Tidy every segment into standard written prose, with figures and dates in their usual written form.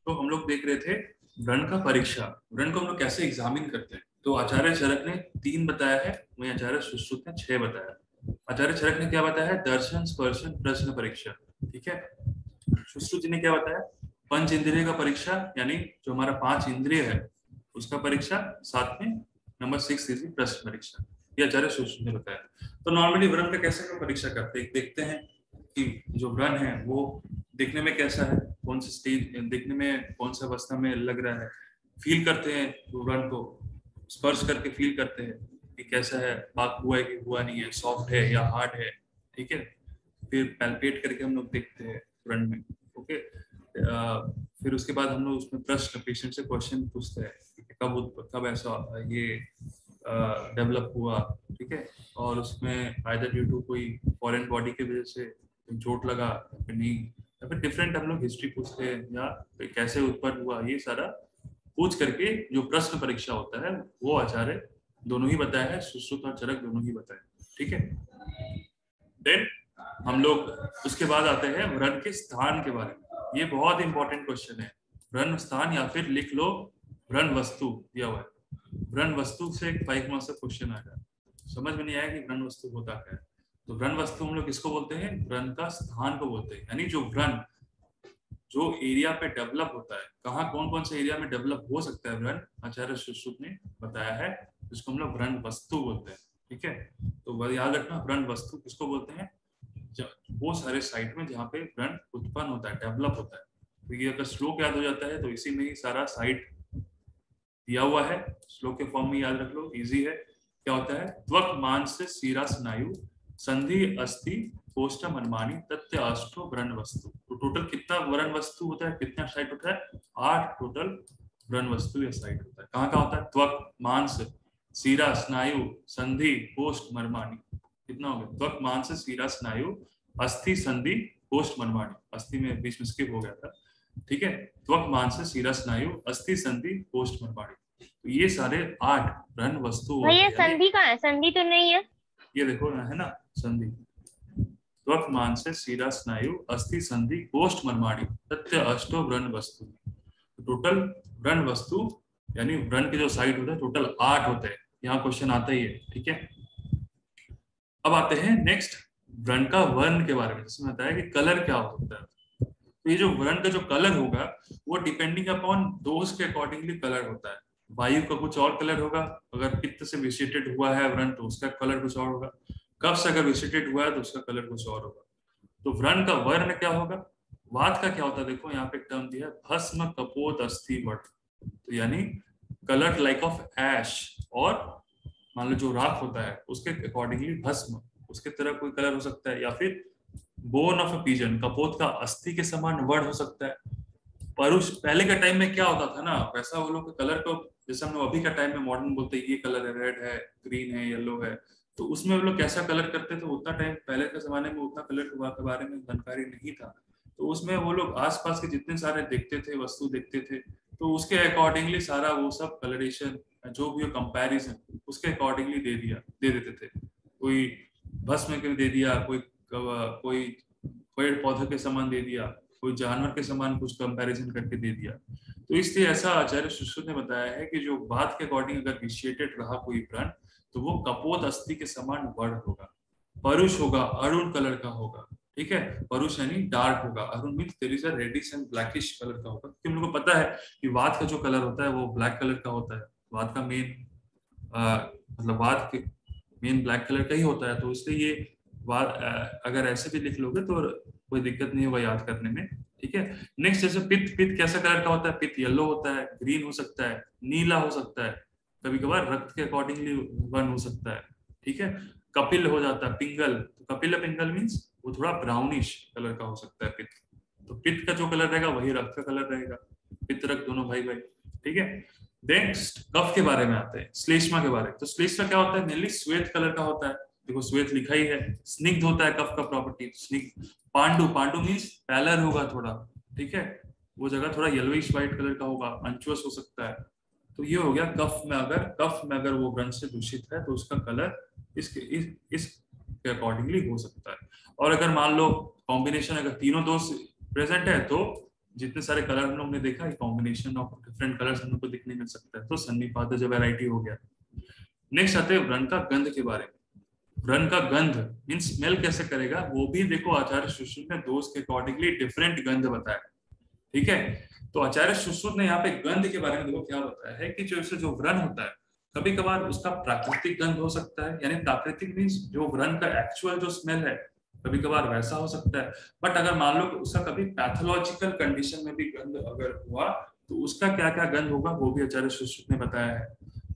तो हम लोग देख रहे थे व्रण का परीक्षा। व्रण को हम लोग कैसे एग्जामिन करते हैं। तो आचार्य चरक ने 3 बताया है, वहीं आचार्य सुश्रुत ने 6 बताया। आचार्य चरक ने क्या बताया है? दर्शन, स्पर्शन, प्रश्न, परीक्षा। ठीक है। सुश्रुत जी ने क्या बताया? पंच इंद्रिय का परीक्षा, यानी जो हमारा 5 इंद्रिय है उसका परीक्षा, साथ में नंबर 6 इज प्रश्न परीक्षा। ये आचार्य सुश्रुत ने बताया। तो नॉर्मली व्रण का कैसे हम परीक्षा करते हैं, देखते हैं कि जो व्रण है वो देखने में कैसा है, कौन सी स्टेज देखने में, कौन सा अवस्था में लग रहा है। फील करते हैं व्रण को, स्पर्श करके फील करते हैं कि कैसा है, पाक हुआ है कि हुआ नहीं है, सॉफ्ट है या हार्ड है। ठीक है। फिर पैल्पेट करके हम लोग देखते हैं व्रण में। ओके। फिर उसके बाद हम लोग उसमें प्रश्न, पेशेंट से क्वेश्चन पूछते हैं कि कब ऐसा ये डेवलप हुआ। ठीक है। और उसमें आइदर ड्यू टू कोई फॉरेन बॉडी की वजह से चोट लगा या फिर नहीं, या फिर डिफरेंट हम लोग हिस्ट्री पूछते हैं या कैसे उत्पन्न हुआ, ये सारा पूछ करके जो प्रश्न परीक्षा होता है वो आचार्य दोनों ही बताया है, सुश्रुत और चरक दोनों ही बताए। ठीक है। देन हम लोग उसके बाद आते हैं व्रण के स्थान के बारे में। ये बहुत इंपॉर्टेंट क्वेश्चन है। व्रण स्थान, या फिर लिख लो व्रण वस्तु दिया हुआ है। व्रण वस्तु से एक 5 मार्क्स का क्वेश्चन आएगा। समझ में नहीं आया कि व्रण वस्तु होता क्या है, तो व्रण वस्तु हम लोग किसको बोलते हैं? व्रण का स्थान को बोलते हैं। यानी जो व्रण जो एरिया पे डेवलप होता है, कहाँ कौन कौन से एरिया में डेवलप हो सकता है व्रण, आचार्य सुश्रुत ने बताया है, जिसको हम लोग व्रण वस्तु बोलते हैं। ठीक है। तो याद रखना, व्रण वस्तु किसको बोलते हैं? वो सारे साइट में जहाँ पे व्रण उत्पन्न होता है, डेवलप होता है। तो ये अगर श्लोक याद हो जाता है तो इसी में ही सारा साइट दिया हुआ है। श्लोक के फॉर्म में याद रख लो, इजी है। क्या होता है? त्वक मांस से शिरा स्नायु संधि अस्थि कोष्ठ मनमानी तथ्य अष्टो व्रण वस्तु। तो टोटल कितना व्रण वस्तु होता है, कितना साइट होता है? 8 टोटल व्रण वस्तु या साइट होता है। कहाँ कहाँ होता है? त्वक, मांस, शिरा, स्नायु, संधि, कोष्ठ, मनमानी। कितना हो गया? त्वक, मांस, शिरा, स्नायु, अस्थि, संधि, कोष्ठ, मनमानी। अस्थि में बीच में स्किप हो गया था। ठीक है। त्वक, मांस, शिरा, स्नायु, अस्थि, संधि, कोष्ठ, मनमानी। तो ये सारे 8 व्रण वस्तु होते भैया हैं। यानी संधि कहाँ है? संधि तो नहीं है। ये देखो ना, है ना संधि। त्वक, मांस, शिरा, स्नायु, अस्थि, संधि, कोष्ठ, मनमानी तथ्य अष्टो व्रण वस्तु। टोटल व्रण वस्तु यानी व्रण के जो साइड होते हैं टोटल 8 होते हैं। यहाँ क्वेश्चन आता ही है। ठीक है। अब आते हैं नेक्स्ट व्रण का वर्ण के बारे में, जिसमें बताया कि कलर क्या हो सकता है। तो ये जो वर्ण का जो कलर होगा वो डिपेंडिंग अपॉन दोष के अकॉर्डिंगली कलर होता है। वायु का कुछ और कलर होगा, अगर पित्त से विशिष्टेड हुआ है व्रण तो उसका कलर कुछ और होगा। कफ से अगर विशिष्टेड हुआ है तो उसका कलर कुछ और होगा। तो व्रण का वर्ण क्या होगा? वात का क्या होता है? देखो यहाँ पे एक टर्म दिया है, भस्म कपोत अस्थि वट। तो यानी कलर लाइक ऑफ ऐश, और मान लो जो राख होता है उसके अकॉर्डिंगली भस्म, उसके तरह कोई कलर हो सकता है। या फिर बोन ऑफ अ पिजन, कपोत का अस्थि के समान वर्ण हो सकता है। परुष, पहले के टाइम में क्या होता था ना, वैसा वो लोग कलर को, जैसे हम लोग अभी का टाइम में मॉडर्न बोलते हैं ये कलर है, रेड है, ग्रीन है, येलो है, तो उसमें वो लोग कैसा कलर करते थे उतना टाइम पहले के जमाने में उतना कलर के बारे में जानकारी नहीं था। तो उसमें वो लोग आसपास के जितने सारे देखते थे, वस्तु देखते थे, तो उसके अकॉर्डिंगली सारा वो सब कलरेशन जो भी हो कंपैरिजन उसके अकॉर्डिंगली दे देते थे। कोई भस्म के दे दिया, कोई पेड़ पौधे के समान दे दिया, कोई जानवर के समान कुछ कंपैरिजन करके दे दिया। तो इसलिए ऐसा आचार्य सुश्रुत ने बताया है कि जो बात के अकॉर्डिंग अगर विशिएटेड रहा कोई प्राण तो वो कपोत अस्थि के समान वर्ण होगा, परुष होगा, अरुण कलर का होगा। ठीक है। परुष यानी डार्क होगा, अरुण means there is a reddish and blackish colour का होगा। क्योंकि हम लोग को पता है कि वात का जो कलर होता है वो ब्लैक कलर का होता है। वात का मेन मतलब वात के मेन ब्लैक कलर का ही होता है। तो इसलिए ये अगर ऐसे भी लिख लोगे तो कोई दिक्कत नहीं होगा याद करने में। ठीक है। नेक्स्ट जैसे पित्त, पित्त कैसा कलर का होता है? पित्त येलो होता है, ग्रीन हो सकता है, नीला हो सकता है, कभी कभार रक्त के अकॉर्डिंगली वन हो सकता है। ठीक है। कपिल हो जाता है, पिंगल, तो कपिल पिंगल मीन्स वो थोड़ा ब्राउनिश कलर का हो सकता है पित्त। तो पित्त का जो कलर रहेगा वही रक्त का कलर रहेगा। पित्त रक्त दोनों भाई भाई। ठीक है। नेक्स्ट कफ के बारे में आते हैं, श्लेष्मा के बारे में। तो श्लेष्मा क्या होता है? मेनली श्वेत कलर का होता है। देखो श्वेत लिखा ही है। स्निग्ध होता है कफ का प्रॉपर्टी, स्निग्ध। पांडु, पांडु मीन्स पैलर होगा थोड़ा। ठीक है। वो जगह थोड़ा येलोइश व्हाइट कलर का होगा, अंचुअस हो सकता है। तो ये हो गया कफ में अगर वो व्रण से दूषित है तो उसका कलर इस के अकॉर्डिंगली हो सकता है। और अगर मान लो कॉम्बिनेशन अगर तीनों दोष प्रेजेंट है तो जितने सारे कलर हम लोग ने देखा, कॉम्बिनेशन ऑफ डिफरेंट कलर्स हम लोग को दिखने मिल सकता है, तो सन्निपातज वैरायटी हो गया। नेक्स्ट आते हैं व्रण का गंध के बारे में। व्रण का गंध मीन स्मेल कैसे करेगा, वो भी देखो आचार्य सुश्रुत ने दोष के अकॉर्डिंगली डिफरेंट गंध बताया। ठीक है, तो आचार्य सुश्रुत ने यहाँ पे गंध के बारे में देखो क्या बताया है कि जो व्रण होता है कभी कभार उसका प्राकृतिक गंध हो सकता है, यानी प्राकृतिक मीन्स जो व्रण का एक्चुअल जो स्मेल है कभी कभार वैसा हो सकता है। बट अगर मान लो उसका कभी पैथोलॉजिकल कंडीशन में भी गंध अगर हुआ तो उसका क्या क्या गंध होगा वो भी आचार्य सुश्रुत ने बताया है।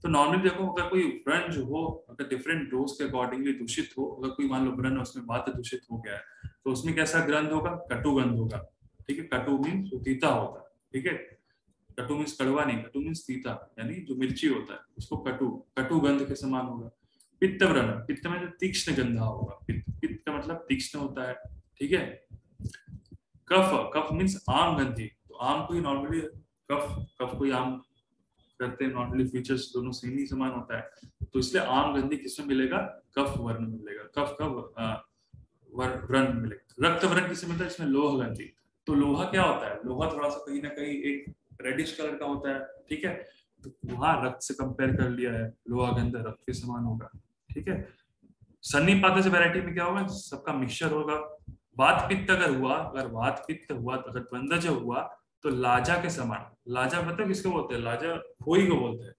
तो नॉर्मली देखो अगर कोई व्रण जो हो अगर डिफरेंट डोज के अकॉर्डिंगली दूषित हो, अगर कोई मान लो व्रण उसमें वात दूषित हो गया है तो उसमें कैसा गंध होगा, कटु गंध होगा। ठीक है, कटु मीन्स तीता होता है। ठीक है, कटु मीन्स कड़वा नहीं, कटु मीन्स तीता, यानी जो मिर्ची होता है उसको कटु कटु गंध के समान होगा। पित्त व्रण, पित्त में तीक्ष्ण गंधा होगा, पित्त का मतलब तीक्ष्ण होता है। ठीक है, कफ, कफ मीन्स आम गंधी, तो आम को ही नॉर्मली कफ, कफ को ही आम करते हैं नॉर्मली, फीचर्स दोनों सेम ही समान होता है, तो इसलिए आम गंधी किसमें मिलेगा, कफ वर्ण मिलेगा, कफ का व्रण मिलेगा। रक्त व्रण किसमें मिलता है, इसमें लोह गंधी। तो लोहा क्या होता है, लोहा थोड़ा सा कहीं ना कहीं एक रेडिश कलर का होता है। ठीक है, तो वहां रक्त से कंपेयर कर लिया है, लोहा गंध रक्त के समान होगा। ठीक है, सन्निपातज वैरायटी में क्या होगा, सबका मिक्सचर होगा। वात पित्त अगर हुआ, अगर वात पित्त हुआ, अगर द्वंद्वज हुआ तो लाजा के समान, लाजा मतलब किसको बोलते हैं, लाजा खोई को बोलते हैं।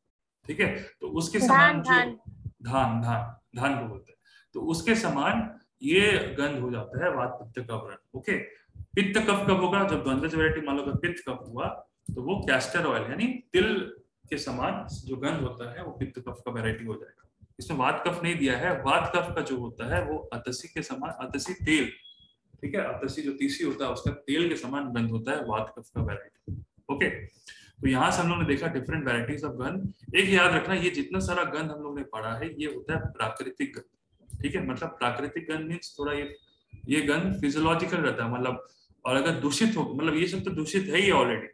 ठीक है, तो उसके समान धान जो धान। धान धान धान को बोलते हैं, तो उसके समान ये गंध हो जाता है वात पित्त का व्रण। ओके, पित्त कफ कब होगा, जब द्वंद्वज वैरायटी मान लो अगर पित्त कफ हुआ तो वो कैस्टर ऑयल यानी तिल के समान जो गंध होता है वो पित्त कफ का वैरायटी हो जाएगा। इसमें वात कफ नहीं दिया है, वात कफ का जो होता है वो अतसी के समान, अतसी तेल, ठीक है, अतसी जो तीसी होता है उसका तेल के समान गंध होता है वात कफ का वैरायटी। ओके, तो यहाँ से हम लोग ने देखा डिफरेंट वैरायटीज ऑफ गंध। एक याद रखना, ये जितना सारा गंध हम लोग ने पढ़ा है ये होता है प्राकृतिक गंध। ठीक है, मतलब प्राकृतिक गंध मीन्स थोड़ा ये गंध फिजियोलॉजिकल रहता है, मतलब और अगर दूषित हो, मतलब ये सब तो दूषित है ही ऑलरेडी।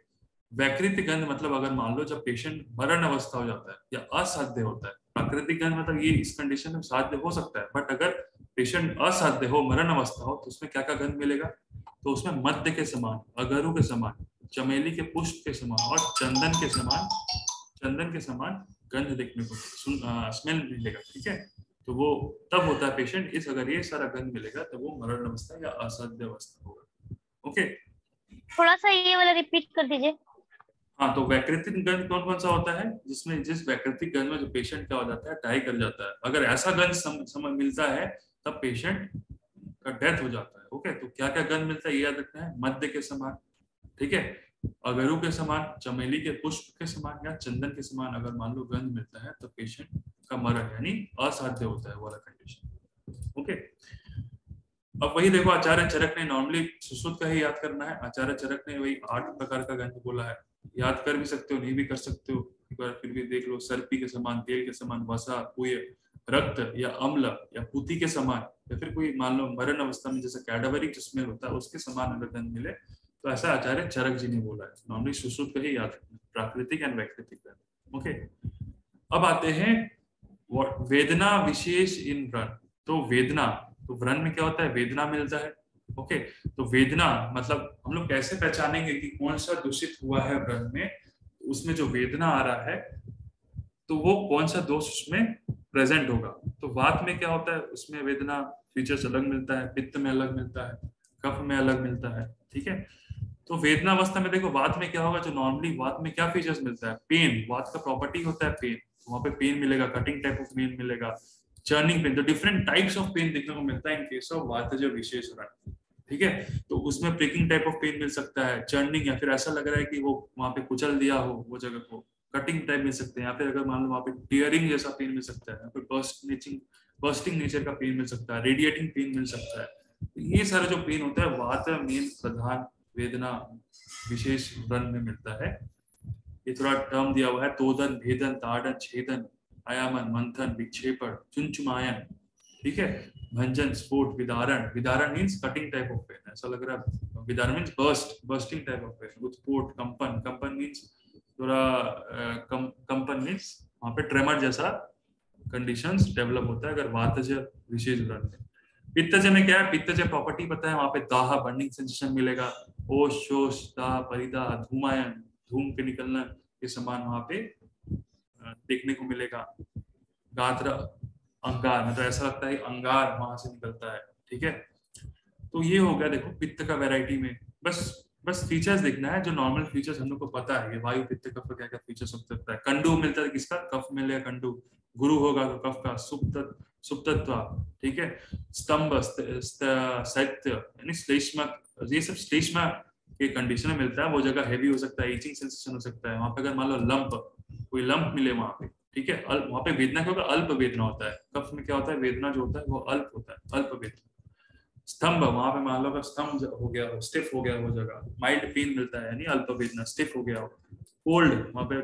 वैकृतिक गंध मतलब अगर मान लो जब पेशेंट मरण अवस्था हो जाता है या असाध्य होता है, प्राकृतिक गंध मतलब ये इस कंडीशन में साध्य हो सकता है, बट अगर पेशेंट असाध्य हो, मरण अवस्था हो, तो उसमें क्या क्या गंध मिलेगा, तो उसमें मध्य के समान, अगरू के समान, चमेली के पुष्प के समान और चंदन के समान गंध देखने को स्मेल मिलेगा। ठीक है, तो वो तब होता है पेशेंट इस, अगर ये सारा गंध मिलेगा तो वो मरण अवस्था या असाध्य अवस्था होगा। ओके, थोड़ा सा ये वाला रिपीट कर दीजिए। हाँ, तो वैकृतिक गंध कौन कौन सा होता है, जिसमें जिस वैकृतिक गंध में जो पेशेंट क्या हो जाता है, डाई कर जाता है, अगर ऐसा गंध समय मिलता है तब पेशेंट का डेथ हो जाता है। ओके, तो क्या क्या गंध मिलता है ये याद रखना है, मध्य के समान, ठीक है, अगरू के समान, चमेली के पुष्प के समान या चंदन के समान अगर मान लो गंध मिलता है तो पेशेंट का मरण यानी असाध्य होता है वाला कंडीशन। ओके, अब वही देखो आचार्य चरक ने नॉर्मली सुश्रुत का ही याद करना है, आचार्य चरक ने वही 8 प्रकार का गंध बोला है, याद कर भी सकते हो नहीं भी कर सकते हो, एक बार फिर भी देख लो, सर्पी के समान, तेल के समान, वसा, पुय, रक्त या अम्ल या पुती के समान, या फिर कोई मान लो मरण अवस्था में जैसे कैडावरिक स्मेल होता है उसके समान अगर गंध मिले तो ऐसा आचार्य चरक जी ने बोला है। नॉर्मली सुश्रुत का ही याद रखना, प्राकृतिक एंड वैकृतिक गंध। ओके, अब आते हैं वेदना विशेष इन व्रण। तो वेदना, तो व्रण में क्या होता है, वेदना मिलता है। ओके, तो वेदना मतलब हम लोग कैसे पहचानेंगे कि कौन सा दूषित हुआ है व्रण में, उसमें जो वेदना आ रहा है तो वो कौन सा दोष उसमें प्रेजेंट होगा। तो वात में क्या होता है, उसमें वेदना फीचर्स अलग मिलता है, पित्त में अलग मिलता है, कफ में अलग मिलता है। ठीक है, तो वेदना अवस्था में देखो वात में क्या होगा, जो नॉर्मली वात में क्या फीचर्स मिलता है, पेन, वात का प्रॉपर्टी होता है पेन, वहां पे पेन मिलेगा, कटिंग टाइप ऑफ पेन मिलेगा, चर्निंग पेन, तो डिफरेंट टाइप्स ऑफ पेन देखने को मिलता है इन केस ऑफ वातज विशेष व्रण। ठीक है, तो उसमें प्रिकिंग टाइप ऑफ पेन मिल सकता है, चर्निंग या फिर ऐसा लग रहा है कि वो वहां पे कुचल दिया हो वो जगह को, कटिंग टाइप मिल सकते हैं, या फिर अगर मान लो वहां पे टीयरिंग जैसा पेन मिल सकता है, या फिर बर्स्टिंग नेचर का पेन मिल सकता है, रेडिएटिंग पेन मिल सकता है। तो ये सारा जो पेन होता है वात मेन प्रधान वेदना विशेष व्रण में मिलता है। ये थोड़ा टर्म दिया हुआ है, तोदन, भेदन, ताड़न, छेदन, आयामन, मंथन, विक्षेपण, चुंचुमायन, ठीक है, भंजन, स्फोट, विदारण, विदारण means cutting type of pain, ऐसा लग रहा है, विदारण means bursting type of pain, उत्स्फोट, कंपन, कंपन मींस थोड़ा कंपन मींस वहां पे ट्रेमर जैसा कंडीशंस डेवलप होता है अगर वातज विशेष व्रण में। पित्तज में क्या है, पित्तज प्रॉपर्टी पता है, वहां पे दाह, बर्निंग सेंसेशन मिलेगा, ओश शोष दा परिदा धूमायन, धूम के निकलना के समान वहां पे देखने को मिलेगा। गात्र अंगार, मतलब ऐसा लगता है अंगार वहां से निकलता है। ठीक है, तो ये हो गया देखो पित्त का वैरायटी में। बस बस फीचर्स देखना है, जो नॉर्मल फीचर्स हम लोग को पता है, ये वायु पित्त कफ का क्या क्या फीचर्स हो सकता है। कंडू मिलता है किसका, कफ मिलेगा कंडू। गुरु होगा तो कफ का सुप्तत्व। ठीक है, स्तंभ सत्य यानी श्लेष्मा, ये सब श्लेष्मा के कंडीशन में मिलता है। वो जगह हैवी हो सकता है, ईचिंग सेंसेशन हो सकता है वहां पे। अगर मान लो लंप, कोई लंप मिले वहां पे, ठीक है, वहां पे वेदना क्या होगा, अल्प वेदना होता है। कफ में क्या होता है, वेदना जो होता है वो अल्प होता है, अल्प वेदना। स्तंभ, वहां पे मान लो अगर स्तंभ हो गया, स्टिफ हो गया वो जगह, माइल्ड पेन मिलता है यानी अल्प वेदना, स्टिफ हो गया हो। कोल्ड, वहां पे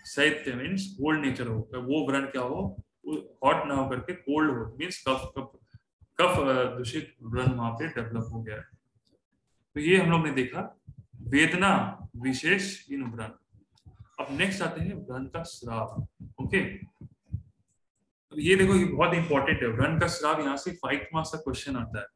शैत्य मीन्स कोल्ड नेचर हो, वो व्रण क्या हो, हॉट ना हो करके कोल्ड हो, मीन्स कफ कफ कफ दूषित व्रण वहां पे डेवलप हो गया है। तो ये हम लोग ने देखा वेदना विशेष इन व्रण। अब नेक्स्ट आते हैं व्रण का स्राव। ओके, तो ये देखो, ये बहुत इंपॉर्टेंट है व्रण का स्राव। यहाँ से 5 मार्क्स का क्वेश्चन आता है।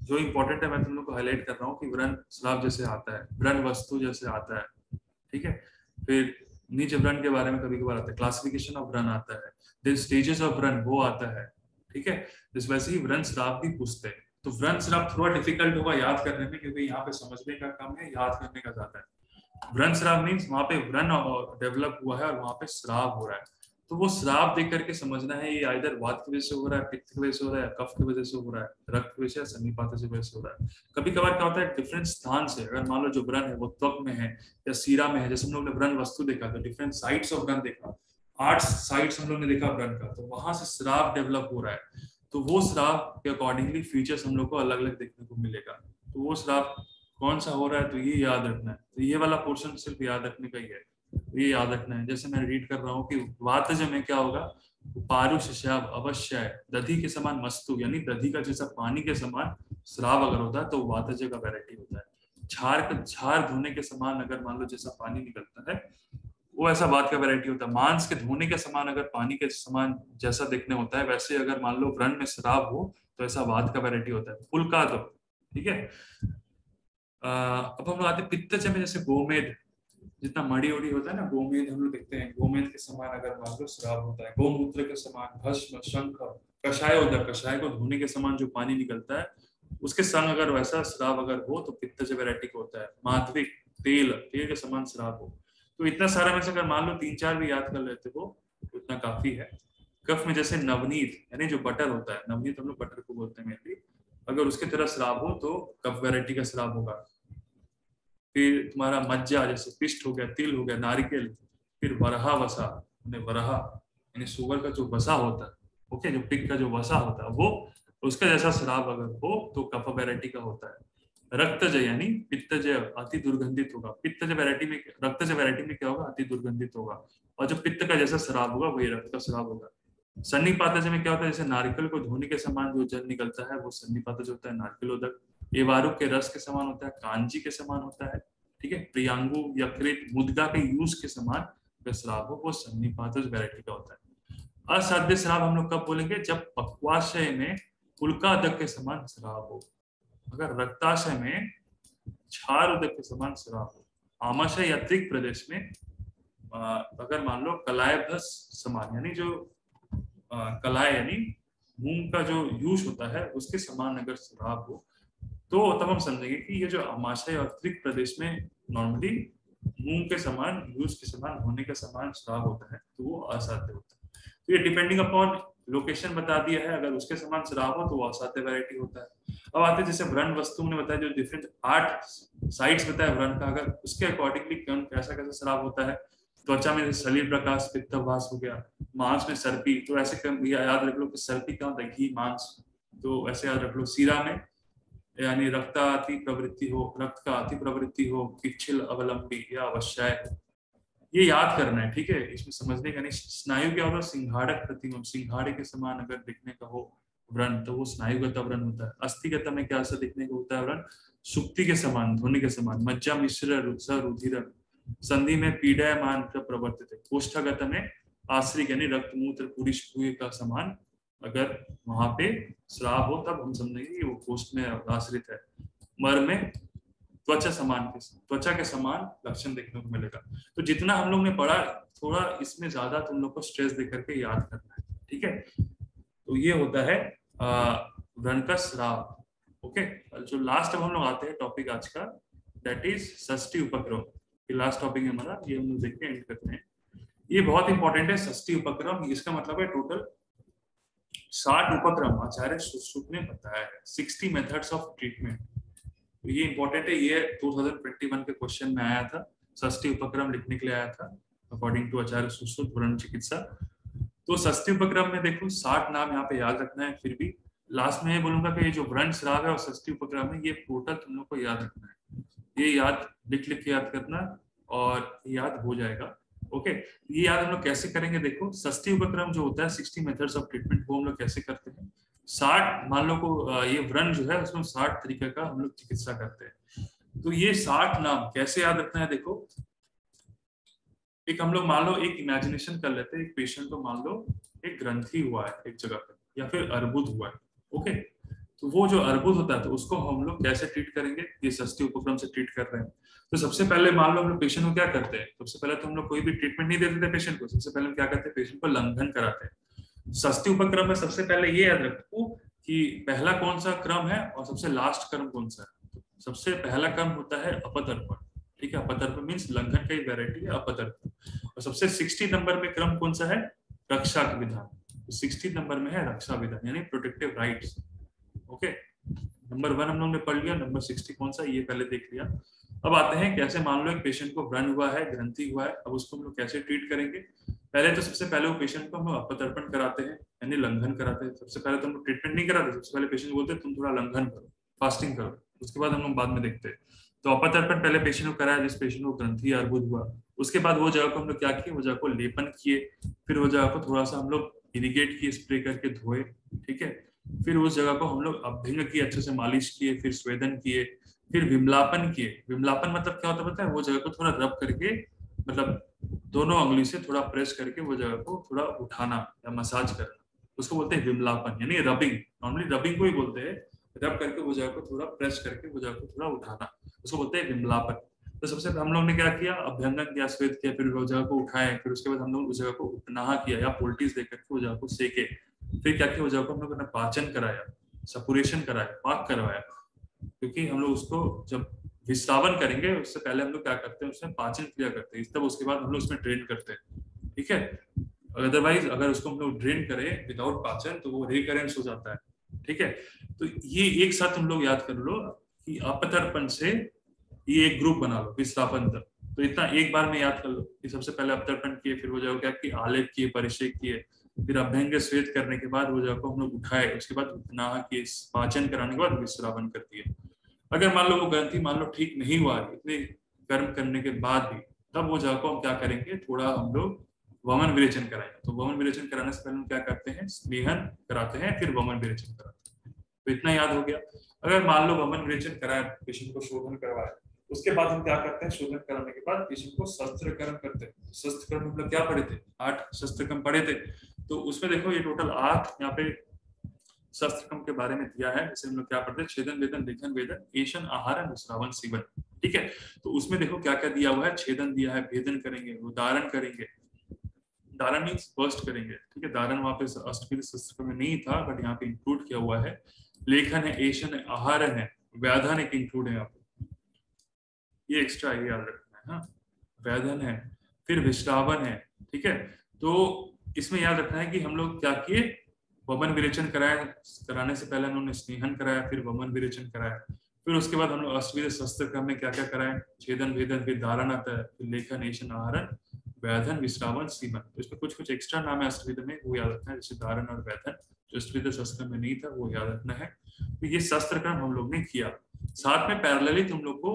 जो इंपॉर्टेंट है मैं तुम लोग को हाईलाइट कर रहा हूँ कि व्रण स्राव जैसे आता है, व्रण वस्तु जैसे आता है। ठीक है, फिर निज व्रण के बारे में कभी कभार आता है, क्लासिफिकेशन ऑफ व्रण आता है, देन स्टेजेस ऑफ व्रण वो आता है। ठीक है, इस वैसे ही व्रण स्राव भी पूछते हैं। तो व्रण स्राव थोड़ा डिफिकल्ट होगा याद करने में, क्योंकि यहाँ पे समझने का कम है, याद करने का ज्यादा है। व्रण स्राव मीन्स वहां पे व्रण डेवलप हुआ है और वहां पे स्राव हो रहा है। तो वो श्राप देख करके समझना है ये आइदर वात की वजह से हो रहा है, पित्त की वजह से हो रहा है, कफ की वजह से हो रहा है, रक्त की वजह से या सन्निपात की वजह से हो रहा है। कभी कभार क्या होता है डिफरेंट स्थान से, अगर मान लो जो व्रण है वो त्वक में है या सीरा में है, जैसे हम लोग ने व्रण वस्तु देखा तो डिफरेंट साइड्स ऑफ व्रण देखा, 8 साइड्स हम लोग ने देखा व्रण का, तो वहां से श्राप डेवलप हो रहा है। तो वो श्राप के अकॉर्डिंगली फीचर्स हम लोग को अलग अलग देखने को मिलेगा। तो वो श्राप कौन सा हो रहा है तो ये याद रखना है। तो ये वाला पोर्शन सिर्फ याद रखने का ही है, ये याद रखना है। जैसे मैं रीड कर रहा हूँ कि वातज में क्या होगा, पारुष श्राव अवश्य है, दधी के समान मस्तु, यानी दधी का जैसा पानी के समान श्राव अगर होता है तो वातज का वैरायटी होता है। झार धोने के समान अगर मान लो जैसा पानी निकलता है वो ऐसा वात का वैरायटी होता है। मांस के धोने के समान अगर पानी के समान जैसा दिखने होता है, वैसे अगर मान लो व्रण में श्राव हो तो ऐसा वात का वैरायटी होता है। फुल्का तो ठीक है। अब हम लोग आते हैं पित्तज में, जैसे गोमेद, जितना मड़ी उड़ी होता है ना, गोमेद हम लोग देखते हैं, गोमेद के समान अगर मान लो श्राव होता है। गोमूत्र के समान भस्म शंख कषाय होता है, कषाय को धोने के समान जो पानी निकलता है उसके संग अगर वैसा श्राव अगर हो तो पित्तज वैरायटी का होता है। माधविक, तेल, तेल के समान श्राव हो। तो इतना सारा में से अगर मान लो 3-4 भी याद कर लेते हो तो इतना काफी है। कफ में जैसे नवनीत यानी जो बटर होता है, नवनीत हम लोग बटर को बोलते हैं मेनली, अगर उसके तरह श्राव हो तो कफ वैरायटी का श्राव होगा। फिर तुम्हारा मज्जा, जैसे पिष्ट हो गया, तिल हो गया, नारिकेल। फिर वरहा वसा, वरहा यानी सुअर का जो वसा होता है, ओके, जो पिग का जो वसा होता है वो, उसका जैसा श्राव अगर हो तो कफ वैरायटी का होता है। रक्तज यानी पित्तज अति दुर्गंधित होगा। पित्तज वैरायटी में, रक्तज वैरायटी में क्या होगा, अति दुर्गंधित होगा। और जो पित्त का जैसा श्राव होगा वही रक्त का श्राव होगा। सन्निपातज में क्या होता है, जैसे नारिकेल को धोने के समान जो जल निकलता है वो सन्निपातज होता है, नारिकेलोदक। एवारू के रस के समान होता है, कांजी के समान होता है। ठीक है, प्रियांगु, यकृत, मुद्गा के यूज के समान श्राव हो वो सन्निपातज वैरायटी का होता है। असाध्य श्राव हम लोग कब बोलेंगे, जब पक्वाशय में उल्कादक के समान श्राव हो। अगर रक्ताशय में क्षार उदक के समान श्राव हो। आमाशय यात्रिक प्रदेश में अगर मान लो कलायभस समान, यानी जो कलाय यानी मूंग का जो यूज होता है उसके समान अगर श्राव हो तो तब हम समझेंगे कि ये जो आमाशय और त्रिक प्रदेश में नॉर्मली मूंग के समान, यूज के समान, होने के समान श्राव होता है तो वो असाध्य होता है। तो ये डिपेंडिंग अपॉन लोकेशन बता दिया है, अगर उसके समान श्राव हो तो वो असाध्य वैरायटी होता है। अब आते हैं जैसे व्रण वस्तु ने बताया, जो डिफरेंट 8 साइड्स बताया व्रण का, अगर उसके अकॉर्डिंगली कैसा कैसा श्राव होता है। त्वचा में सलील प्रकाश पित्तवास हो गया, मांस में सर्पी, तो ऐसे याद रख लो कि सर्पी क्या होता है, घी मांस, तो ऐसे याद रख लो। सीरा में यानी रक्ताति प्रवृत्ति हो, रक्त का अति प्रवृत्ति हो, पिछिल अवलंबी या अवश्य, ये याद करना है। ठीक है, इसमें समझने का नहीं। स्नायु क्या होता है, सिंघाड़क प्रतिमा, सिंघाड़े के समान अगर दिखने का हो व्रण तो वो स्नायुगत व्रण होता है। अस्थिगत में क्या ऐसा दिखने को होता है व्रण, सुक्ति के समान, ध्वनि के समान। मज्जा मिश्र रुधिर, संधि में पीड़ायमान प्रवर्तित है। कोष्ठगत में आश्रित यानी रक्त मूत्र पूरी का समान अगर वहां पे श्राव हो तब हम समझेंगे कि वो कोष्ठ में आश्रित है। मर में त्वचा के समान लक्षण देखने को मिलेगा। तो जितना हम लोग ने पढ़ा थोड़ा इसमें ज्यादा तुम लोग को स्ट्रेस दे करके याद करना है, ठीक है। तो ये होता है व्रण का स्राव। ओके, जो लास्ट अब हम लोग आते हैं टॉपिक आज का, दैट इज षष्ठी उपक्रम। ये लास्ट टॉपिक है हमारा, ये हम लोग देख के एंड करते हैं। ये बहुत इंपॉर्टेंट है षष्ठी उपक्रम। इसका मतलब है टोटल 60 उपक्रम आचार्य सुश्रुत ने बताया है, 60 मेथड्स ऑफ ट्रीटमेंट। तो ये इंपॉर्टेंट है, ये 2021 के क्वेश्चन में आया था, षष्ठी उपक्रम लिखने के लिए आया था अकॉर्डिंग टू आचार्य सुश्रुत व्रण चिकित्सा। तो षष्ठी उपक्रम में देखो 60 नाम यहाँ पे याद रखना है। फिर भी लास्ट में ये बोलूंगा कि ये जो व्रण स्राव है और षष्ठी उपक्रम है, ये टोटल तुम लोग को याद रखना है। ये याद लिख के याद करना और याद हो जाएगा। ओके, ये याद हम लोग कैसे करेंगे, देखो षष्ठी उपक्रम जो होता है 60 मेथड्स ऑफ ट्रीटमेंट, वो हम लोग कैसे करते हैं। 60 मान लो को ये व्रण जो है उसमें 60 तरीके का हम लोग चिकित्सा करते हैं। तो ये 60 नाम कैसे याद रखना है, देखो एक हम लोग मान लो एक इमेजिनेशन कर लेते हैं, एक पेशेंट को मान लो एक ग्रंथि हुआ है एक जगह पर या फिर अर्बुद हुआ है। ओके, तो वो जो अर्बुद होता है तो उसको हम लोग कैसे ट्रीट करेंगे, ये षष्ठी उपक्रम से ट्रीट कर रहे हैं। तो सबसे पहले मान लो हम लोग पेशेंट को क्या करते हैं, सबसे पहले तो हम लोग कोई भी ट्रीटमेंट नहीं देते थे पेशेंट को, सबसे पहले हम क्या करते हैं, पेशेंट को लंघन कराते हैं। षष्ठी उपक्रम में सबसे पहले ये याद रखो कि पहला कौन सा क्रम है और सबसे लास्ट क्रम कौन सा है। सबसे पहला क्रम होता है अपतर्पण, ठीक है। अपतर्पण मीन्स लंघन का एक वेराइटी है अपतर्पण। और सबसे 60 नंबर में क्रम कौन सा है, रक्षा का विधान। 60 नंबर में है रक्षा विधान यानी प्रोटेक्टिव राइट्स। ओके, नंबर 1 हम लोग ने पढ़ लिया, नंबर 60 कौन सा ये पहले देख लिया। अब आते हैं कैसे, मान लो एक पेशेंट को व्रण हुआ है, ग्रंथि हुआ है, अब उसको हम लोग कैसे ट्रीट करेंगे। पहले तो सबसे पहले वो पेशेंट को हम लोग अपतर्पण कराते हैं यानी लंघन कराते हैं। सबसे पहले तो हम लोग ट्रीटमेंट नहीं कराते, सबसे पहले पेशेंट बोलते हैं तुम थोड़ा लंघन करो, फास्टिंग करो, उसके बाद हम लोग बाद में देखते हैं। तो अपतर्पण पहले पेशेंट को कराया, जिस पेशेंट को ग्रंथि अर्बुद हुआ, उसके बाद वो जगह को हम लोग क्या किए, वो जगह को लेपन किए, फिर वो जगह को थोड़ा सा हम लोग इरिगेट किए, स्प्रे करके धोए, ठीक है। फिर उस जगह को हम लोग अभ्यंग किए, अच्छे से मालिश किए, फिर स्वेदन किए, फिर विमलापन किए। विमलापन मतलब क्या होता है पता है, वो जगह को थोड़ा रब करके, मतलब दोनों उंगली से थोड़ा प्रेस करके वो जगह को थोड़ा उठाना या मसाज करना, उसको बोलते हैं विमलापन यानी रबिंग। नॉर्मली रबिंग को ही बोलते हैं, रब करके वो जगह को थोड़ा प्रेस करके वो जगह को थोड़ा उठाना, उसको बोलते हैं विमलापन। तो सबसे हम लोग ने क्या किया, अभ्यंगन किया, स्वेद किया, फिर वो जगह को उठाए, फिर उसके बाद हम लोग उस जगह को उपनाह किया या पोल्टिस देकर के वो जगह को सेके। फिर क्या किया, वो जगह को हम लोग ने पाचन कराया, सपुरेशन कराया, पाक करवाया। क्योंकि हम लोग उसको जब विश्रावन करेंगे उससे पहले हम लोग क्या करते हैं, उसमें पाचन क्रिया करते हैं, तब उसके बाद हम लोग उसमें ड्रेन करते हैं, ठीक है। अदरवाइज अगर उसको हम लोग ड्रेन करें विदाउट पाचन तो वो रिकरेंस हो जाता है, ठीक है। तो ये एक साथ हम लोग याद कर लो कि अपतर्पण से ये एक ग्रुप बना लो विस्थापन तक। तो इतना एक बार में याद कर लो कि सबसे पहले अपतर्पण किए, फिर वो जगह क्या कि आलेप किए, परिषेक किए, फिर अभ्यंग स्वेद करने के बाद वो जगह को हम लोग उठाए, उसके बाद उपनाह किए, पाचन कराने के बाद विश्रावन कर दिए। अगर मान लो वो ग्रंथि मान लो ठीक नहीं हुआ इतने कर्म करने के बाद भी, तब वो जगह को हम क्या करेंगे, थोड़ा हम लोग वमन विरेचन कराएंगे। तो वमन विरेचन कराने से पहले हम क्या करते हैं, स्नेहन कराते हैं, फिर वमन विरेचन कराते हैं। तो इतना याद हो गया। अगर मान लो वमन विरेचन कराए, पेशेंट को शोधन करवाए, उसके बाद हम क्या करते हैं, शोधन कराने के बाद पेशेंट को शस्त्रकर्म करते हैं। शस्त्रकर्म मतलब क्या पढ़े थे, 8 शस्त्रकर्म पढ़े थे। तो उसमें देखो ये टोटल 8 यहाँ पे शस्त्रकर्म के बारे में दिया है। जैसे हम लोग क्या पढ़ते हैं, छेदन, वेदन, लेखन, वेदन, एशन, आहार, विश्रावन, सीवन, ठीक है। तो उसमें देखो क्या क्या दिया हुआ है, छेदन दिया है, भेदन करेंगे, उदाहरण करेंगे, दारण मीन्स बर्स्ट करेंगे, ठीक है। दारण वहां पे अष्टविध शस्त्रकर्म में नहीं था बट यहाँ पे इंक्लूड किया हुआ है। लेखन है, एशन है, आहारन है, व्याधन एक इंक्लूड है यहाँ पे, ये एक्स्ट्रा ये याद रखना है। हाँ, व्याधन है, फिर विश्रावन है, ठीक है। तो इसमें याद रखना है कि हम लोग क्या किए, वमन विरेचन कराने से पहले हम लोग ने स्नेहन कराया, फिर वमन विरेचन कराया, फिर उसके बाद हम लोग अष्टविध शस्त्रकर्म में क्या क्या कराए, छेदन, भेदन, फिर धारण आता है, फिर लेखन, एशन, आहरण, व्याधन, विश्रावन, सीमन। तो इसमें कुछ कुछ एक्स्ट्रा नाम है अष्टविध में, वो याद रखना है, जैसे धारण और व्याधन जो अष्टविध शस्त्र में नहीं था वो याद रखना है। तो ये शस्त्रकर्म हम लोग ने किया। साथ में पैरेलली तुम लोग को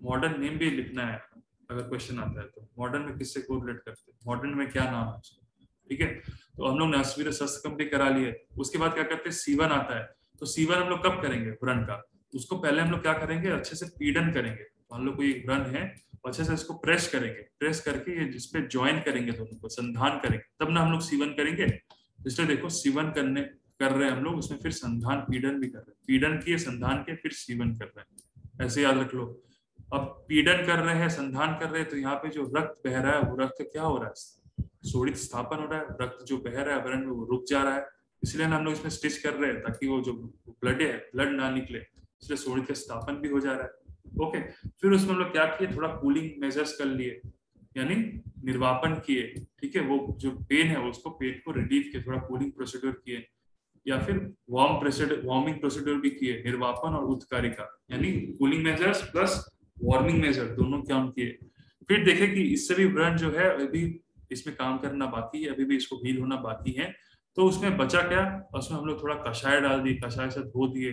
मॉडर्न नेम भी लिखना है, अगर क्वेश्चन आता है तो मॉडर्न में किससे कोरिलेट करते हैं, मॉडर्न में क्या नाम है, ठीक है। तो हम लोग ने अष्टविध शस्त्रकर्म भी करा लिए। उसके बाद क्या करते हैं, सीवन आता है। तो सीवन हम लोग कब करेंगे, व्रण का, उसको पहले हम लोग क्या करेंगे, अच्छे से पीड़न करेंगे। मान लो कोई व्रण है, अच्छे से इसको प्रेस करेंगे, प्रेस करके ये जिसपे ज्वाइन करेंगे दोनों को, संधान करेंगे, तब ना हम लोग सीवन करेंगे। इसलिए देखो सीवन कर रहे हैं हम लोग, उसमें फिर संधान पीड़न भी कर रहे हैं, पीड़न किए, संधान के, फिर सीवन कर रहे हैं, ऐसे याद रख लो। अब पीड़न कर रहे हैं, संधान कर रहे हैं, तो यहाँ पे जो रक्त बह रहा है वो रक्त क्या हो रहा है, शोणित स्थापन हो रहा है, रक्त जो बह रहा है वरण में वो रुक जा रहा है, इसलिए हम लोग इसमें स्टिच कर रहे हैं ताकि वो जो ब्लड है ब्लड ना निकले, इसलिए शोणित का स्थापन भी हो जा रहा है। ओके, फिर उसमें हम लोग क्या किए, थोड़ा कूलिंग मेजर्स कर लिए, यानी निर्वापन किए, ठीक है, वो जो पेन है उसको पेन को रिलीव किए, थोड़ा कूलिंग प्रोसीड्यूर किए, या फिर वार्मिंग प्रोसीड्यूर भी किए, निर्वापन और उत्कारिका, यानी cooling measures plus warming measure दोनों काम किए। फिर देखे कि इससे भी व्रण जो है अभी इसमें काम करना बाकी है, अभी भी इसको हील होना बाकी है, तो उसमें बचा क्या, उसमें हम लोग थोड़ा कषाय डाल दिए, कषाय से धो दिए,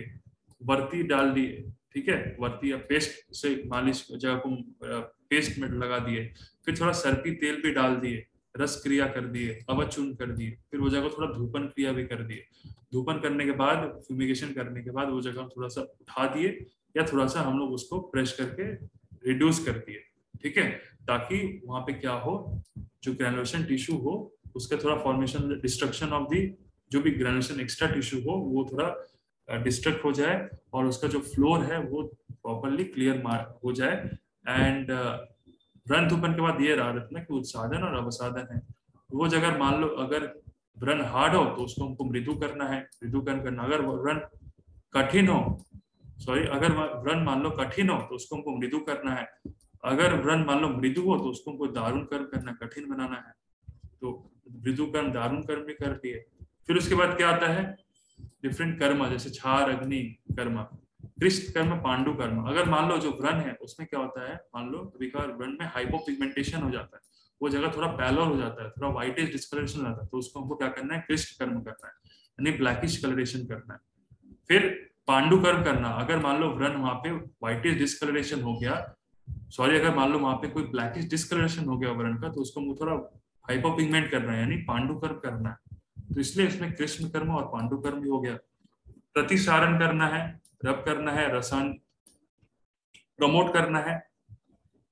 वर्ती डाल दिए, ठीक है, वर्ती या पेस्ट से मालिश जगह को पेस्ट में लगा दिए, फिर थोड़ा सर्पी तेल भी डाल दिए, रस क्रिया कर दिए, अवचूर्ण कर दिए, फिर वो जगह थोड़ा धूपन क्रिया भी कर दिए। धूपन करने के बाद, फ्यूमिगेशन करने के बाद वो जगह थोड़ा सा उठा दिए, या थोड़ा सा हम लोग उसको प्रेस करके रिड्यूस कर दिए, ठीक है, ताकि वहां पे क्या हो, जो ग्रेनुलेशन टिश्यू हो उसका थोड़ा फॉर्मेशन, डिस्ट्रक्शन ऑफ दी, जो भी ग्रेनुलेशन एक्स्ट्रा टिश्यू हो वो थोड़ा डिस्ट्रक्ट हो जाए, और उसका जो फ्लोर है वो प्रॉपरली क्लियर हो जाए। एंड व्रण धूपन के बाद ये याद रखना कि उत्साधन और अवसाधन है, वो जगह मान लो अगर व्रण हार्ड हो तो उसको हमको मृदु करना है, मृदुकरण करना, अगर व्रण कठिन हो, सॉरी, अगर व्रण मान लो कठिन हो तो उसको हमको मृदु करना है, अगर व्रण मान लो मृदु हो तो उसको हमको दारुण कर्म करना, कठिन बनाना है, तो मृदु कर्म दारुण कर्म भी कर दिए। फिर उसके बाद क्या आता है, डिफरेंट कर्म, जैसे क्षार अग्नि कर्म, कृष्ण कर्म, पांडु कर्म। अगर मान लो जो व्रण है उसमें क्या होता है, मान लो कभी कभार व्रण में हाइपोपिगमेंटेशन हो जाता है, वो जगह थोड़ा पैलोर हो जाता है, थोड़ा व्हाइटिश डिस्कलरेशन हो जाता है, तो उसको हमको क्या करना है, कृष्ण कर्म करना है, यानी ब्लैकिश कलरेशन करना है। फिर पांडु कर्म करना, अगर मान लो व्रण वहां पे व्हाइटिश डिस्कलरेशन हो गया, सॉरी, अगर मान लो वहां पे कोई ब्लैकिश डिस्कलरेशन हो गया व्रण का, तो उसको थोड़ा हाइपोपिगमेंट करना है, यानी पांडु कर्म करना है, तो इसलिए इसमें कृष्ण कर्म और पांडु कर्म भी हो गया। प्रतिसारण करना है, रब करना है, रसान प्रमोट करना है,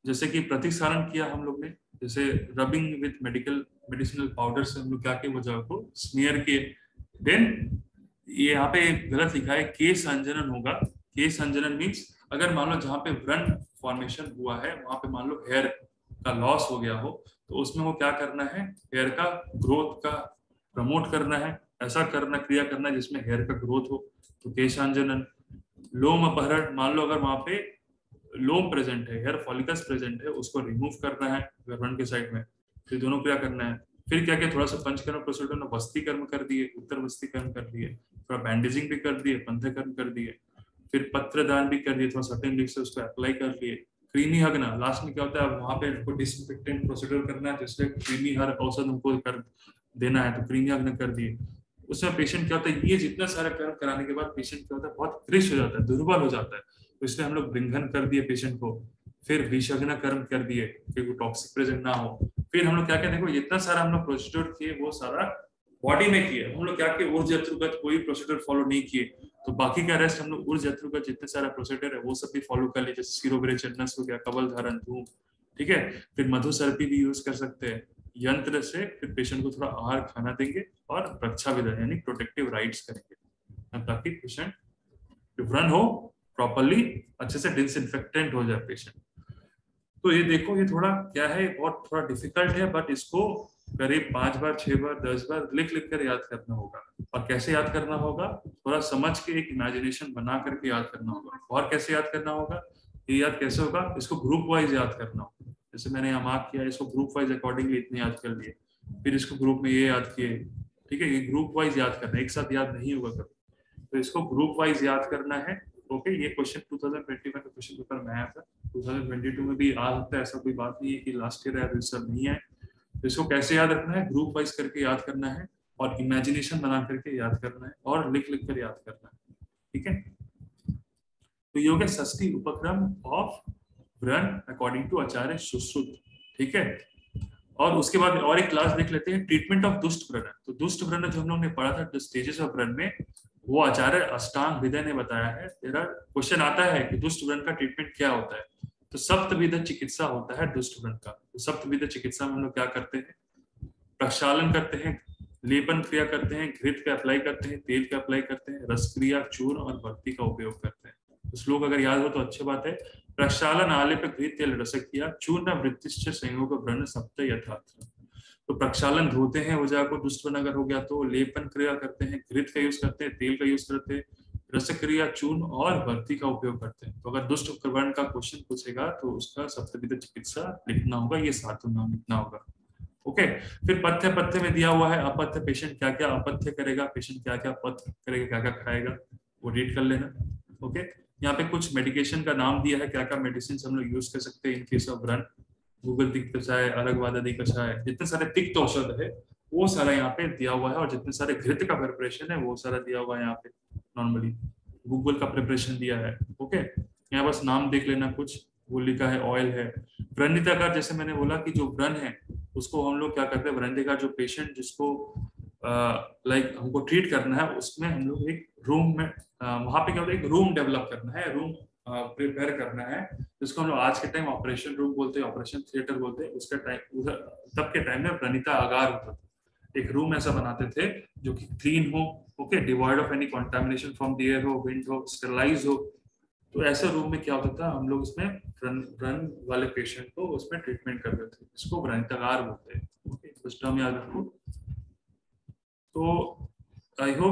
जैसे कि प्रतिसारण किया हम लोग ने, जैसे रबिंग विथ मेडिसिनल पाउडर से हम लोग क्या किए, वो जगह को स्मीयर किए। देन ये यहाँ पे गलत लिखा है, केश अंजनन होगा, केश अंजनन मीन्स अगर मान लो जहाँ पे व्रण फॉर्मेशन हुआ है वहां पे मान लो हेयर का लॉस हो गया हो, तो उसमें वो क्या करना है, हेयर का ग्रोथ का प्रमोट करना है, ऐसा करना, क्रिया करना है जिसमें हेयर का ग्रोथ हो, तो केशांजनन। लोम अपहरण, मान लो अगर वहां पे लोम प्रेजेंट है, हेयर फॉलिकल्स प्रेजेंट है, उसको रिमूव करना है गर्भन के साइड में, फिर दोनों क्रिया करना है। फिर क्या किया, थोड़ा सा पंचकर्म प्रोसीजर में वस्ती कर्म कर दिए, उत्तर वस्ती कर्म कर दिए, थोड़ा बैंडेजिंग भी कर दिए, पंथ कर्म कर दिए, फिर पत्रदान भी कर दिए, थोड़ा सर्टेन लिप से उसको अप्लाई कर लिए। क्रीमी हगना, लास्ट में क्या होता है, वहां पे उनको डिसइंफेक्टेंट प्रोसीजर करना है, जिससे क्रीमी हर औषध उनको कर देना है, तो क्रीमी हगना कर दिए। उसमें पेशेंट क्या होता है, ये जितना सारा कर्म कराने के बाद पेशेंट क्या होता है, बहुत क्रिश हो जाता है, दुर्बल हो जाता है, तो इसलिए हम लोग बृंघन कर दिए पेशेंट को। फिर विषग्न कर्म कर दिए कि वो टॉक्सिक प्रेजेंट ना हो। फिर हम लोग क्या क्या, देखो इतना सारा हम लोग प्रोसीड्यूर किए, वो सारा बॉडी में किए, हम लोग क्या किए, ऊर्ज यत्रुगत कोई प्रोसीड्यूर फॉलो नहीं किए, तो बाकी का रेस्ट हम लोग ऊर्ज यत्रुगत जितने सारा प्रोसीड्यूर है वो सब भी फॉलो कर लिए, जैसे सिरोबेरे चन्नस हो गया, कवल धारण, धूम, ठीक है। फिर मधुसर्पी भी यूज कर सकते हैं यंत्र से, फिर पेशेंट को थोड़ा आहार खाना देंगे, और रक्षा विधान यानी प्रोटेक्टिव राइट्स करेंगे, ताकि पेशेंट व्रण हो प्रॉपरली, अच्छे से डिसइंफेक्टेंट हो जाए पेशेंट। तो ये देखो, ये थोड़ा क्या है, बहुत थोड़ा डिफिकल्ट है, बट इसको करीब 5 बार 6 बार 10 बार लिख लिख कर याद करना होगा। और कैसे याद करना होगा, थोड़ा समझ के एक इमेजिनेशन बना करके याद करना होगा। और कैसे याद करना होगा, ये याद कैसे होगा, इसको ग्रुप वाइज याद करना होगा, जैसे मैंने यहाँ मार्क किया, इसको ग्रुप वाइज अकॉर्डिंगली इतने याद कर लिए, फिर इसको ग्रुप में ये याद किए, ठीक है, ये ग्रुप वाइज याद करना है, एक साथ याद नहीं होगा कभी, तो इसको ग्रुप वाइज याद करना है। ओके, ये क्वेश्चन 2021 का क्वेश्चन पेपर में आया था, 2022 में भी आ सकता है, ऐसा कोई बात नहीं है कि लास्ट ईयर है तो सब नहीं है। तो इसको कैसे याद रखना है, ग्रुप वाइज करके याद करना है, और इमेजिनेशन बना करके याद करना है, और लिख लिख कर याद करना है, ठीक है। तो ये हो गया षष्ठी उपक्रम ऑफ व्रण अकॉर्डिंग टू आचार्य सुश्रुत, ठीक है। और उसके बाद और एक क्लास देख लेते हैं, ट्रीटमेंट ऑफ दुष्ट व्रण। तो दुष्ट व्रण जो हम लोग ने पढ़ा था स्टेजेस ऑफ व्रण में, वो आचार्य अष्टांग हृदय ने बताया है। तेरा क्वेश्चन आता है कि दुष्ट व्रण का ट्रीटमेंट क्या होता है, तो सप्तविध चिकित्सा होता है दुष्ट व्रण का। तो सप्तविध चिकित्सा में हम लोग क्या करते हैं, प्रक्षालन करते हैं, लेपन क्रिया करते हैं, घृत का अप्लाई करते हैं, तेल का अप्लाई करते हैं, रस क्रिया, चूर्ण और भक्ति का उपयोग करते हैं, श्लोक अगर याद हो तो अच्छी बात है। प्रक्षालन आलेप घृत रसकिया चूर्ण वृत्तिश्च संयोग व्रण सप्त यथार्थ। तो प्रक्षालन धोते हैं ऊर्जा को, दुष्ट व्रण अगर हो गया तो लेपन क्रिया करते हैं, घृत का यूज करते हैं, तेल का यूज करते हैं, रस क्रिया चूर्ण और भर्ती का उपयोग करते हैं। तो अगर दुष्ट वर्ण का क्वेश्चन पूछेगा तो उसका सप्तविध चिकित्सा लिखना होगा, ये सातों नाम लिखना होगा। ओके, फिर पथ्य, पथ्य में दिया हुआ है अपथ्य, पेशेंट क्या क्या अपथ्य करेगा, पेशेंट क्या क्या पथ्य करेगा, क्या क्या खाएगा, वो रीड कर लेना। ओके, यहाँ पे कुछ मेडिकेशन का नाम दिया है, क्या क्या मेडिसिन हम लोग यूज कर सकते हैं इन केस ऑफ व्रण। गूगल तिक्त कषाय, अरगवाद आदि कषाय, जितने सारे तिक्त औषध है वो सारा यहाँ पे दिया हुआ है, और जितने सारे घृत का प्रिपरेशन है वो सारा दिया हुआ है यहाँ पे। नॉर्मली गूगल का प्रिपरेशन दिया है। ओके, यहाँ बस नाम देख लेना, कुछ वो लिखा है ऑयल है। व्रणिताकार, जैसे मैंने बोला कि जो व्रण है उसको हम लोग क्या करते हैं, व्रणिताकार जो पेशेंट जिसको लाइक हमको ट्रीट करना है, उसमें हम लोग एक रूम में वहां पे क्या होता है, एक रूम डेवलप करना है, रूम प्रिपेयर करना है, जिसको हम लोग आज के टाइम ऑपरेशन रूम बोलते हैं, ऑपरेशन थिएटर बोलते हैं। उसके टाइम तब के टाइम में व्रणिता आगार होता था, एक रूम ऐसा बनाते थे जो कि क्लीन हो, okay, devoid of any contamination from the air हो, विंड हो, स्टेरलाइज हो। तो ऐसे रूम में क्या होता था, हम लोग उसमें व्रण वाले पेशेंट को उसमें ट्रीटमेंट करते थे, इसको व्रणितागार बोलते हैं। ओके, कुछ टर्म याद रखो। तो आई होप